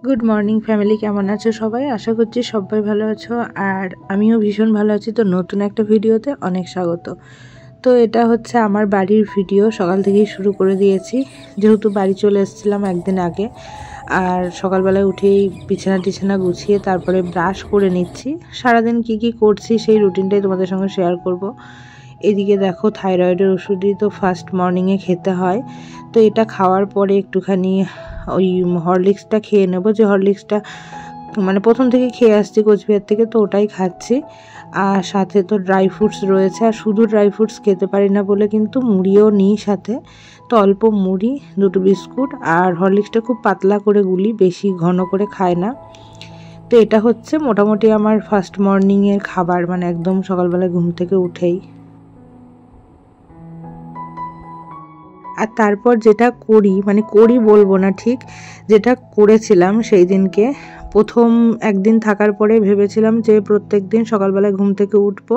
Good morning family, কেমন আছো সবাই? আশা করছি সবাই ভালো আছো আর আমিও ভীষণ ভালো আছি। তো নতুন একটা ভিডিওতে অনেক স্বাগত। তো এটা হচ্ছে আমার বাড়ির ভিডিও, সকাল থেকেই শুরু করে দিয়েছি যেহেতু বাড়ি চলে এসেছিলাম একদিন আগে। আর সকালবেলায় উঠেই বিছানা গুছিয়ে তারপরে ব্রাশ করে নিচ্ছি। সারাদিন কি করছি সেই রুটিনটাই তোমাদের সঙ্গে শেয়ার করব। এদিকে দেখো থাইরয়েডের ওষুধই তো ফার্স্ট মর্নিংয়ে খেতে হয়। তো এটা খাওয়ার পরে একটুখানি ওই হরলিক্সটা খেয়ে নেবো, যে হরলিক্সটা মানে প্রথম থেকে খেয়ে আসছি কোচবিহার থেকে, তো ওটাই খাচ্ছি। আর সাথে তো ড্রাই ফ্রুটস রয়েছে, আর শুধু ড্রাই ফ্রুটস খেতে পারি না বলে কিন্তু মুড়িও নিই সাথে। তো অল্প মুড়ি, দুটো বিস্কুট আর হরলিক্সটা খুব পাতলা করে গুলি, বেশি ঘন করে খায় না। তো এটা হচ্ছে মোটামুটি আমার ফার্স্ট মর্নিংয়ের খাবার, মানে একদম সকালবেলা ঘুম থেকে উঠেই। আর তারপর যেটা করি বলবো না, ঠিক যেটা করেছিলাম সেই দিনকে, প্রথম একদিন থাকার পরে ভেবেছিলাম যে প্রত্যেক দিন সকালবেলায় ঘুম থেকে উঠবো,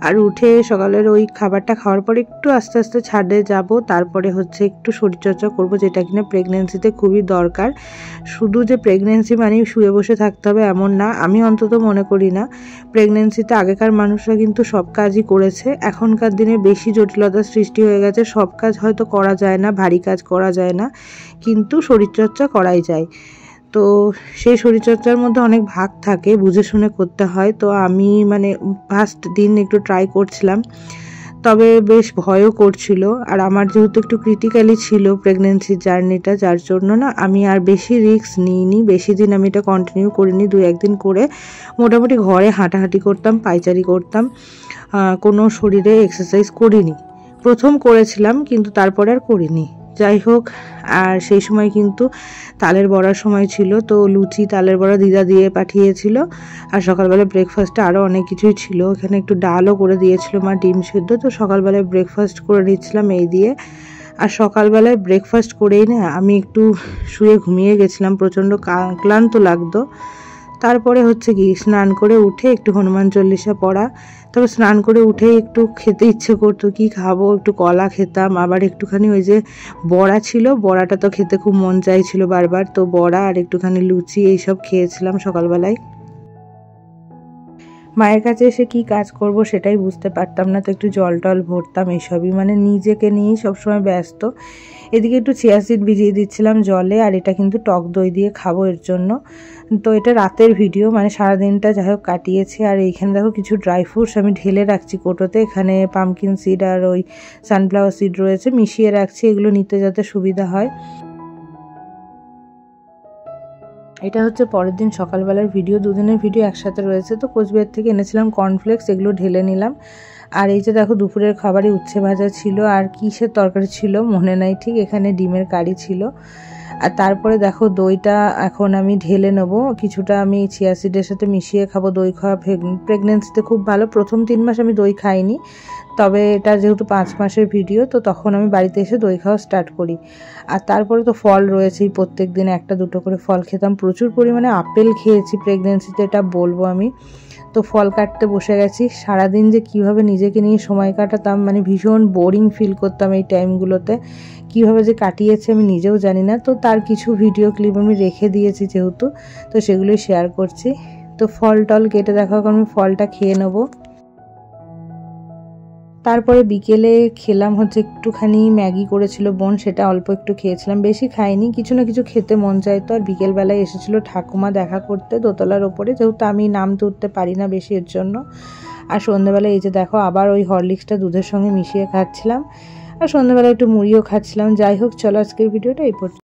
আর উঠে সকালের ওই খাবারটা খাওয়ার পরে একটু আস্তে আস্তে ছাদে যাব, তারপরে হচ্ছে একটু শরীরচর্চা করব, যেটা কিনা প্রেগনেন্সিতে খুবই দরকার। শুধু যে প্রেগনেন্সি মানেই শুয়ে বসে থাকতে হবে এমন না, আমি অন্তত মনে করি না। প্রেগনেন্সিতে আগেকার মানুষরা কিন্তু সব কাজই করেছে, এখনকার দিনে বেশি জটিলতার সৃষ্টি হয়ে গেছে। সব কাজ হয়তো করা যায় না, ভারী কাজ করা যায় না, কিন্তু শরীরচর্চা করাই যায়। তো সেই শরীরচর্চার মধ্যে অনেক ভাগ থাকে, বুঝে শুনে করতে হয়। তো আমি ফার্স্ট দিন একটু ট্রাই করছিলাম, তবে বেশ ভয়ও করছিল। আর আমার যেহেতু একটু ক্রিটিক্যালি ছিল প্রেগনেন্সির জার্নিটা, যার জন্য না আমি আর বেশি রিস্ক নিইনি। বেশি দিন আমি এটা কন্টিনিউ করিনি, 2-1 দিন করে মোটামুটি ঘরে হাঁটাহাঁটি করতাম, পায়চারি করতাম, কোনো শরীরে এক্সারসাইজ করিনি। প্রথম করেছিলাম কিন্তু তারপরে আর করিনি। যাই হোক, আর সেই সময় কিন্তু তালের বড়ার সময় ছিল, তো লুচি তালের বড়া দিদা দিয়ে পাঠিয়েছিল। আর সকালবেলা ব্রেকফাস্টে আরও অনেক কিছুই ছিল, এখানে একটু ডালও করে দিয়েছিল মা, ডিম সেদ্ধ। তো সকালবেলায় ব্রেকফাস্ট করে নিচ্ছিলাম এই দিয়ে। আর সকালবেলায় ব্রেকফাস্ট করেই না আমি একটু শুয়ে ঘুমিয়ে গেছিলাম, প্রচণ্ড ক্লান্ত লাগতো। তারপরে হচ্ছে কি স্নান করে উঠে একটু হনুমান চল্লিশা পড়া, তবে স্নান করে উঠেই একটু খেতে ইচ্ছে করতো, কি খাবো, একটু কলা খেতাম, আবার একটুখানি ওই যে বড়া ছিল, বড়াটা তো খেতে খুব মন চাইছিল বারবার, তো বড়া আর একটুখানি লুচি এইসব খেয়েছিলাম সকালবেলায়। মায়ের কাছে এসে কি কাজ করব সেটাই বুঝতে পারতাম না, তো একটু জল টল ভরতাম, এইসবই নিজেকে নিয়েই সবসময় ব্যস্ত। এদিকে একটু চিয়া সিড ভিজিয়ে দিচ্ছিলাম জলে, আর এটা কিন্তু টক দই দিয়ে খাবো এর জন্য। তো এটা রাতের ভিডিও, সারাদিনটা যাই হোক কাটিয়েছি। আর এইখানে দেখো কিছু ড্রাই ফ্রুটস আমি ঢেলে রাখছি কোটোতে, এখানে পামকিন সিড আর ওই সানফ্লাওয়ার সিড রয়েছে, মিশিয়ে রাখছি, এগুলো নিতে যাতে সুবিধা হয়। এটা হচ্ছে পরের দিন সকালবেলার ভিডিও, দুদিনের ভিডিও একসাথে রয়েছে। তো কোচবিহার থেকে এনেছিলাম কর্নফ্লেক্স, এগুলো ঢেলে নিলাম। আর এই যে দেখো দুপুরের খাবারে উচ্ছে ভাজা ছিল, আর কিসের তরকারি ছিল মনে নাই ঠিক, এখানে ডিমের কারি ছিল। আর তারপরে দেখো দইটা এখন আমি ঢেলে নেবো, কিছুটা আমি চিয়া সিডের সাথে মিশিয়ে খাবো। দই খাওয়া প্রেগনেন্সিতে খুব ভালো। প্রথম 3 মাস আমি দই খাইনি, তবে এটা যেহেতু 5 মাসের ভিডিও, তো তখন আমি বাড়িতে এসে দই খাওয়া স্টার্ট করি। আর তারপরে তো ফল রয়েছেই, প্রত্যেক দিন 1-2 করে ফল খেতাম। প্রচুর পরিমাণে আপেল খেয়েছি প্রেগনেন্সিতে, এটা বলবো আমি। তো ফল কাটতে বসে গেছি। সারাদিন যে কিভাবে নিজেকে নিয়ে সময় কাটাতাম, ভীষণ বোরিং ফিল করতাম এই টাইমগুলোতে, কিভাবে যে কাটিয়েছি আমি নিজেও জানি না। তো তার কিছু ভিডিও ক্লিপ আমি রেখে দিয়েছি যেহেতু, তো সেগুলোই শেয়ার করছি। তো ফল টল কেটে দেখো, এখন আমি ফলটা খেয়ে নেবো। তারপরে বিকেলে খেলাম হচ্ছে একটুখানি ম্যাগি করেছিল বোন, সেটা অল্প একটু খেয়েছিলাম, বেশি খাইনি। কিছু না কিছু খেতে মন চাইতো। আর বিকেলবেলায় এসেছিল ঠাকুমা দেখা করতে দোতলার ওপরে, যেহেতু আমি নামতে উঠতে পারি না বেশি এর জন্য। আর সন্ধ্যাবেলায় এই যে দেখো আবার ওই হরলিক্সটা দুধের সঙ্গে মিশিয়ে খাচ্ছিলাম, আর সন্ধ্যাবেলায় একটু মুড়িও খাচ্ছিলাম। যাই হোক, চলো আজকের ভিডিওটা এই পর্যন্ত।